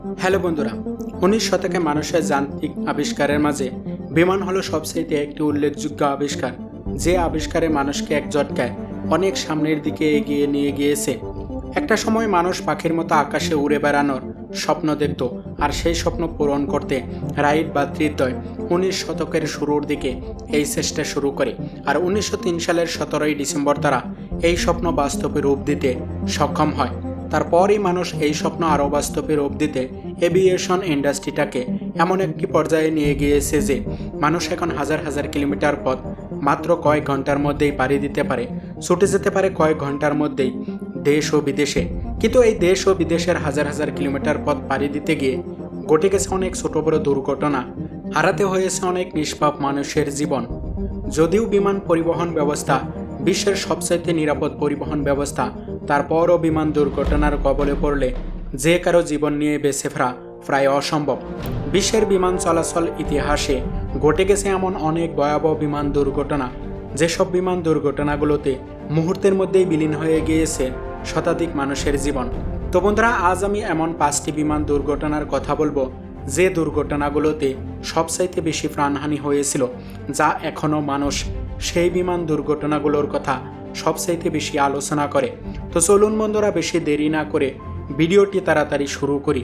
Hello বন্ধুরা, 19 শতকে মানুষের যান্ত্রিক আবিষ্কারের মাঝে বিমান হলো সবচাইতে একটি উল্লেখযোগ্য আবিষ্কার, যে আবিষ্কারে মানুষকে এক ঝটকায় অনেক সামনের দিকে এগিয়ে নিয়ে গিয়েছে। একটা সময় মানুষ পাখির মতো আকাশে উড়ে বেড়ানোর স্বপ্ন দেখত, আর সেই স্বপ্ন পূরণ করতে রাইট বা তৃতীয় 19 শতকের শুরুর দিকে এই চেষ্টা শুরু করে। আর 1903 সালের 17ই ডিসেম্বর তারা এই স্বপ্ন বাস্তবে রূপ দিতে সক্ষম হয়। তারপরই মানুষ এই স্বপ্ন আরও বাস্তবে রূপ দিতে এভিয়েশন ইন্ডাস্ট্রিটাকে এমন একটি পর্যায়ে নিয়ে গিয়েছে যে মানুষ এখন হাজার হাজার কিলোমিটার পথ মাত্র কয়েক ঘন্টার মধ্যেই পাড়ি দিতে পারে, ছুটে যেতে পারে কয়েক ঘন্টার মধ্যেই দেশ ও বিদেশে। কিন্তু এই দেশ ও বিদেশের হাজার হাজার কিলোমিটার পথ পাড়ি দিতে গিয়ে ঘটে গেছে অনেক ছোট বড় দুর্ঘটনা, হারাতে হয়েছে অনেক নিষ্পাপ মানুষের জীবন। যদিও বিমান পরিবহন ব্যবস্থা বিশ্বের সবচাইতে নিরাপদ পরিবহন ব্যবস্থা, তারপরও বিমান দুর্ঘটনার কবলে পড়লে যে কারো জীবন নিয়ে বেঁচে ফেরা প্রায় অসম্ভব। বিশ্বের বিমান চলাচল ইতিহাসে ঘটে গেছে এমন অনেক ভয়াবহ বিমান দুর্ঘটনা, যেসব বিমান দুর্ঘটনাগুলোতে মুহূর্তের মধ্যেই বিলীন হয়ে গিয়েছে শতাধিক মানুষের জীবন। তো বন্ধুরা, আজ আমি এমন 5টি বিমান দুর্ঘটনার কথা বলবো যে দুর্ঘটনাগুলোতে সবচাইতে বেশি প্রাণহানি হয়েছিল, যা এখনও মানুষ সেই বিমান দুর্ঘটনাগুলোর কথা সবচাইতে বেশি আলোচনা করে। তো চলুন বন্ধুরা, বেশি দেরি না করে ভিডিওটি তাড়াতাড়ি শুরু করি।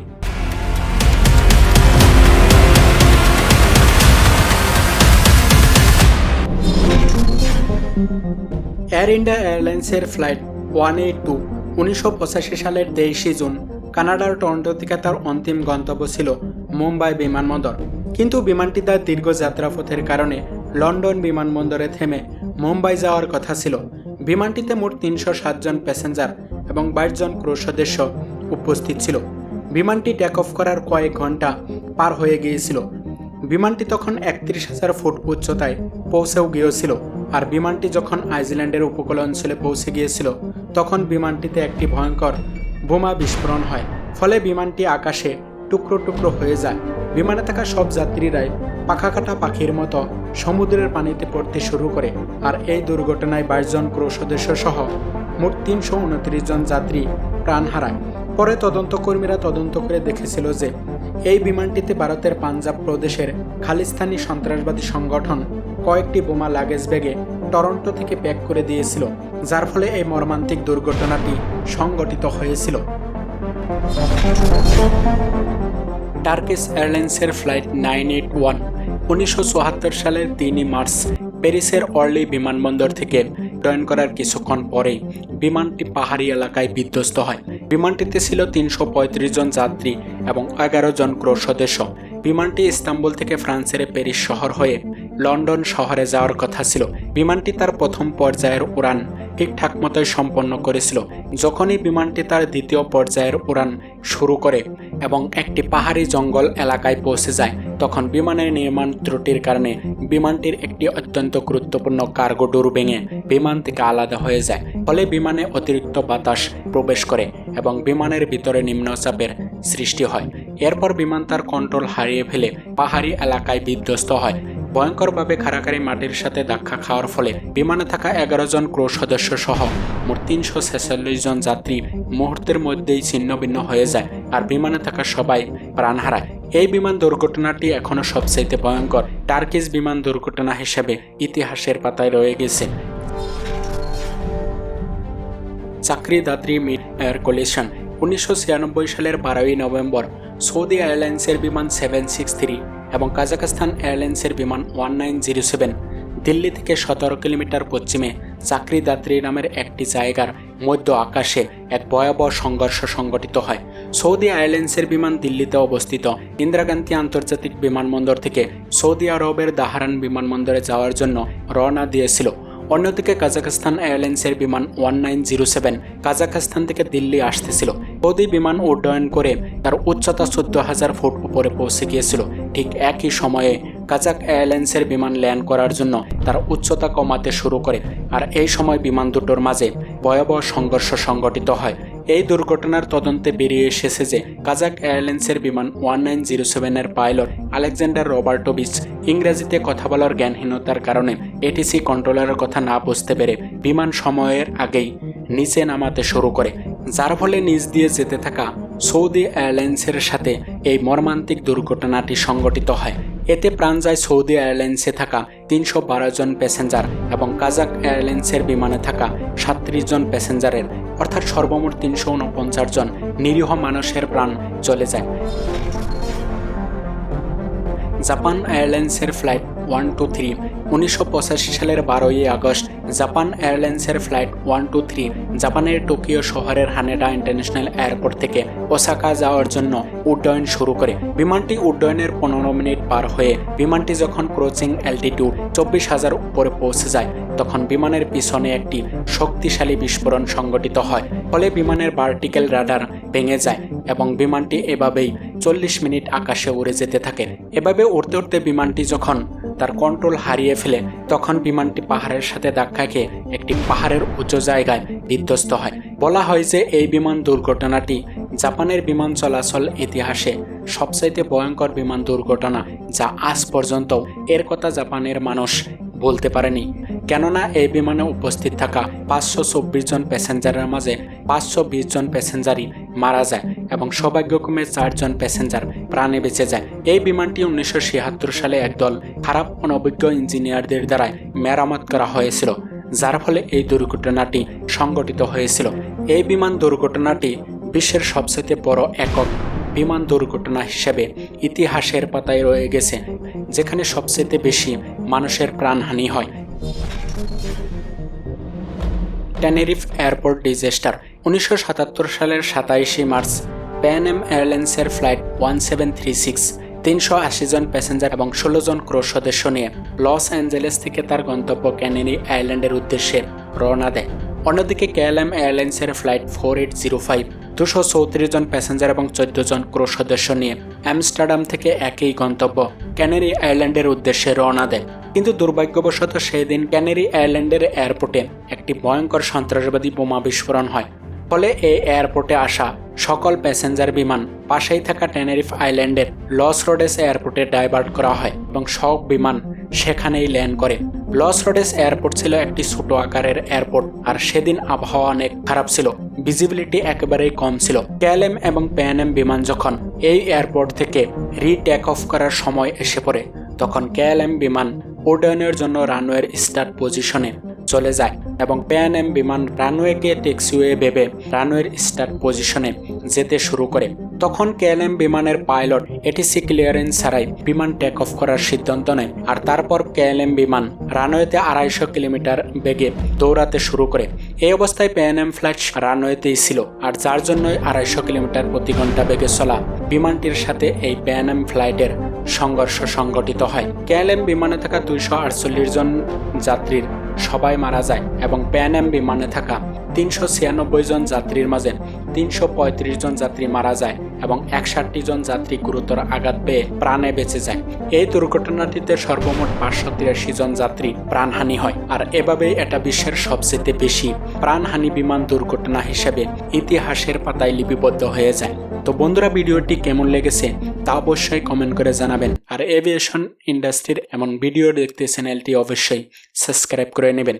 এয়ার ইন্ডিয়া এয়ারলাইন্সের ফ্লাইট 182 1985 সালের 23 জুন কানাডার টরন্টো থেকে তার অন্তিম গন্তব্য ছিল মুম্বাই বিমানবন্দর। কিন্তু বিমানটি তার দীর্ঘ যাত্রাপথের কারণে লন্ডন বিমানবন্দরে থেমে মুম্বাই যাওয়ার কথা ছিল। বিমানটিতে মোট 307 জন প্যাসেঞ্জার এবং 22 জন ক্রু সদস্য উপস্থিত ছিল। বিমানটি টেক অফ করার কয়েক ঘন্টা পার হয়ে গিয়েছিল। বিমানটি তখন 31,000 ফুট উচ্চতায় পৌঁছেও গিয়েছিল। আর বিমানটি যখন আইসল্যান্ডের উপকূল অঞ্চলে পৌঁছে গিয়েছিল, তখন বিমানটিতে একটি ভয়ঙ্কর বোমা বিস্ফোরণ হয়। ফলে বিমানটি আকাশে টুকরো টুকরো হয়ে যায়। বিমানে থাকা সব যাত্রীরাই পাখা কাটা পাখির মতো সমুদ্রের পানিতে পড়তে শুরু করে। আর এই দুর্ঘটনায় 22 জন ক্রু সদস্য সহ মোট 329 জন যাত্রী প্রাণ হারায়। পরে তদন্তকর্মীরা তদন্ত করে দেখেছিল যে এই বিমানটিতে ভারতের পাঞ্জাব প্রদেশের খালিস্তানি সন্ত্রাসবাদী সংগঠন কয়েকটি বোমা লাগেজ ব্যাগে টরন্টো থেকে প্যাক করে দিয়েছিল, যার ফলে এই মর্মান্তিক দুর্ঘটনাটি সংঘটিত হয়েছিল। টার্কিশ এয়ারলাইন্সের ফ্লাইট 981 1974 সালের 3 মার্চ প্যারিসের অর্লি বিমানবন্দর থেকে জয়েন করার কিছুক্ষণ পরেই বিমানটি পাহাড়ি এলাকায় বিধ্বস্ত হয়। বিমানটিতে ছিল 335 জন যাত্রী এবং 11 জন ক্রু সদস্য। বিমানটি ইস্তাম্বুল থেকে ফ্রান্সের প্যারিস শহর হয়ে লন্ডন শহরে যাওয়ার কথা ছিল। বিমানটি তার প্রথম পর্যায়ের উড়ান ঠিকঠাক মতোই সম্পন্ন করেছিল। যখনই বিমানটি তার দ্বিতীয় পর্যায়ের উড়ান শুরু করে এবং একটি পাহাড়ি জঙ্গল এলাকায় পৌঁছে যায়, তখন বিমানের নির্মাণ ত্রুটির কারণে বিমানটির একটি অত্যন্ত গুরুত্বপূর্ণ কার্গো ডোর ভেঙে বিমান থেকে আলাদা হয়ে যায়। ফলে বিমানে অতিরিক্ত বাতাস প্রবেশ করে এবং বিমানের ভিতরে নিম্নচাপের সৃষ্টি হয়। এরপর বিমান তার কন্ট্রোল হারিয়ে ফেলে পাহাড়ি এলাকায় বিধ্বস্ত হয়। ভয়ঙ্করভাবে খাড়াখাড়ি মাটির সাথে ধাক্কা খাওয়ার ফলে বিমানে থাকা 11 জন ক্রু সদস্য সহ মোট 346 জন যাত্রী মুহূর্তের মধ্যেই ছিন্ন ভিন্ন হয়ে যায়, আর বিমানে থাকা সবাই প্রাণ হারায়। এই বিমান দুর্ঘটনাটি এখনও সবচাইতে ভয়ঙ্কর টার্কিশ বিমান দুর্ঘটনা হিসেবে ইতিহাসের পাতায় রয়ে গেছে। চাকরিদাত্রী মিড এয়ার কলিশন 1996 সালের 12 নভেম্বর সৌদি এয়ারলাইন্সের বিমান 763 এবং কাজাখস্তান এয়ারলাইন্সের বিমান 1907 দিল্লি থেকে 17 কিলোমিটার পশ্চিমে চাকরিদাত্রী নামের একটি জায়গার মধ্য আকাশে এক ভয়াবহ সংঘর্ষ সংঘটিত হয়। সৌদি এয়ারলাইন্সের বিমান দিল্লিতে অবস্থিত ইন্দিরা গান্ধী আন্তর্জাতিক বিমানবন্দর থেকে সৌদি আরবের দাহারান বিমানবন্দরে যাওয়ার জন্য রওনা দিয়েছিল। অন্যদিকে কাজাখস্তান এয়ারলাইন্সের বিমান 1907 কাজাখস্তান থেকে দিল্লি আসতেছিল। সৌদি বিমান উড্ডয়ন করে তার উচ্চতা 14,000 ফুট উপরে পৌঁছে গিয়েছিল। ঠিক একই সময়ে কাজাক এয়ারলাইন্সের বিমান ল্যান্ড করার জন্য তার উচ্চতা কমাতে শুরু করে, আর এই সময় বিমান দুটোর মাঝে ভয়াবহ সংঘর্ষ সংঘটিত হয়। এই দুর্ঘটনার তদন্তে বেরিয়ে এসেছে যে কাজাক এয়ারলাইন্সের বিমান 1907 পাইলট আলেকজান্ডার রবার্টোভিচ ইংরেজিতে কথা বলার জ্ঞানহীনতার কারণে এটিসি কন্ট্রোলারের কথা না বুঝতে পেরে বিমান সময়ের আগেই নিচে নামাতে শুরু করে, যার ফলে নিচ দিয়ে যেতে থাকা সৌদি এয়ারলাইন্সের সাথে এই মর্মান্তিক দুর্ঘটনাটি সংঘটিত হয়। এতে প্রাণ যায় সৌদি এয়ারলাইন্সে থাকা 312 জন প্যাসেঞ্জার এবং কাজাক এয়ারলাইন্সের বিমানে থাকা 37 জন প্যাসেঞ্জারের, অর্থাৎ সর্বমোট 349 জন নিরীহ মানুষের প্রাণ চলে যায়। জাপান এয়ারলাইন্সের ফ্লাইট 123 1985 সালের 12ই আগস্ট জাপান এয়ারলাইন্সের ফ্লাইট 123 জাপানের টোকিও শহরের হানেডা ইন্টারন্যাশনাল এয়ারপোর্ট থেকে ওসাকা যাওয়ার জন্য উড্ডয়ন শুরু করে। বিমানটি উড্ডয়নের 15 মিনিট পার হয়ে বিমানটি যখন ক্রসিং অ্যালটিটিউড 24,000 উপরে পৌঁছে যায়, তখন বিমানের পিছনে একটি শক্তিশালী বিস্ফোরণ সংঘটিত হয়। ফলে বিমানের ভার্টিক্যাল রাডার ভেঙে যায় এবং বিমানটি এভাবেই 40 মিনিট আকাশে উড়ে যেতে থাকে। এভাবে উড়তে উড়তে বিমানটি যখন তার কন্ট্রোল হারিয়ে ফেলে, তখন বিমানটি পাহাড়ের সাথে ধাক্কা খেয়ে একটি পাহাড়ের উঁচু জায়গায় বিধ্বস্ত হয়। বলা হয় যে এই বিমান দুর্ঘটনাটি জাপানের বিমান চলাচল ইতিহাসে সবচাইতে ভয়ঙ্কর বিমান দুর্ঘটনা, যা আজ পর্যন্ত এর কথা জাপানের মানুষ বলতে পারেনি। কেননা এই বিমানে উপস্থিত থাকা 524 জন প্যাসেঞ্জারের মাঝে 520 জন প্যাসেঞ্জারই মারা যায় এবং সৌভাগ্যক্রমে 4 জন প্যাসেঞ্জার প্রাণে বেঁচে যায়। এই বিমানটি 1976 সালে একদল খারাপ অনভিজ্ঞ ইঞ্জিনিয়ারদের দ্বারা মেরামত করা হয়েছিল, যার ফলে এই দুর্ঘটনাটি সংঘটিত হয়েছিল। এই বিমান দুর্ঘটনাটি বিশ্বের সবচেয়ে বড় একক বিমান দুর্ঘটনা হিসেবে ইতিহাসের পাতায় রয়ে গেছে, যেখানে সবচেয়ে বেশি মানুষের প্রাণহানি হয়। টেনেরিফ এয়ারপোর্ট ডিজাস্টার 1977 সালের 27 মার্চ প্যান এম এয়ারলাইন্সের ফ্লাইট 1736 380 জন প্যাসেঞ্জার এবং 16 জন ক্রু সদস্য নিয়ে লস অ্যাঞ্জেলেস থেকে তার গন্তব্য ক্যানারি আইল্যান্ডের উদ্দেশ্যে রওনা দেয়। অন্যদিকে কেএলএম এয়ারলাইন্সের ফ্লাইট 4805 234 জন প্যাসেঞ্জার এবং 14 জন ক্রু সদস্য নিয়ে আমস্টারডাম থেকে একই গন্তব্য ক্যানারি আইল্যান্ডের উদ্দেশ্যে রওনা দেয়। কিন্তু দুর্ভাগ্যবশত সেই দিন ক্যানারি আইল্যান্ডের এয়ারপোর্টে একটি ভয়ঙ্কর সন্ত্রাসবাদী বোমা বিস্ফোরণ হয়। ফলে এই এয়ারপোর্টে আসা সকল প্যাসেঞ্জার বিমান পাশেই থাকা টেনেরিফ আইল্যান্ডের লস রোডেস এয়ারপোর্টে ডাইভার্ট করা হয় এবং সব বিমান সেখানেই ল্যান্ড করে। লস রোডেস এয়ারপোর্ট ছিল একটি ছোট আকারের এয়ারপোর্ট, আর সেদিন আবহাওয়া অনেক খারাপ ছিল, ভিজিবিলিটি একেবারেই কম ছিল। কেএলএম এবং প্যান এম বিমান যখন এই এয়ারপোর্ট থেকে টেক অফ করার সময় এসে পড়ে, তখন কেএলএম বিমান উড্ডয়নের জন্য রানওয়ের স্টার্ট পজিশনে চলে যায় এবং প্যান এম বিমান রানওয়েকে ট্যাক্সিওয়ে ভেবে রানওয়ের স্টার্ট পজিশনে যেতে শুরু করে। তখন কেএলএম বিমানের পাইলট এটিসি ক্লিয়ারেন্স ছাড়াই বিমান টেক অফ করার সিদ্ধান্ত নেয়, আর তারপর কেএলএম বিমান রানওয়েতে 250 কিলোমিটার বেগে দৌড়াতে শুরু করে। এই অবস্থায় প্যান এম ফ্লাইট রানওয়েতেই ছিল, আর যার জন্যই 250 কিলোমিটার প্রতি ঘন্টা বেগে চলা বিমানটির সাথে এই প্যান এম ফ্লাইটের সংঘর্ষ সংঘটিত হয়। কেএলএম বিমানে থাকা 248 জন যাত্রীর সবাই মারা যায় এবং প্যান এম বিমানে থাকা 396 জন যাত্রীর মাঝে 335 জন যাত্রী মারা যায় এবং 61 জন যাত্রী গুরুতর আঘাত পেয়ে প্রাণে বেঁচে যায়। এই দুর্ঘটনাটিতে সর্বমোট 583 জন যাত্রী প্রাণহানি হয়, আর এভাবেই এটা বিশ্বের সবচেয়ে বেশি প্রাণহানি বিমান দুর্ঘটনা হিসেবে ইতিহাসের পাতায় লিপিবদ্ধ হয়ে যায়। তো বন্ধুরা, ভিডিওটি কেমন লেগেছে তা অবশ্যই কমেন্ট করে জানাবেন, আর এভিয়েশন ইন্ডাস্ট্রির এমন ভিডিও দেখতে চ্যানেলটি অবশ্যই সাবস্ক্রাইব করে নেবেন।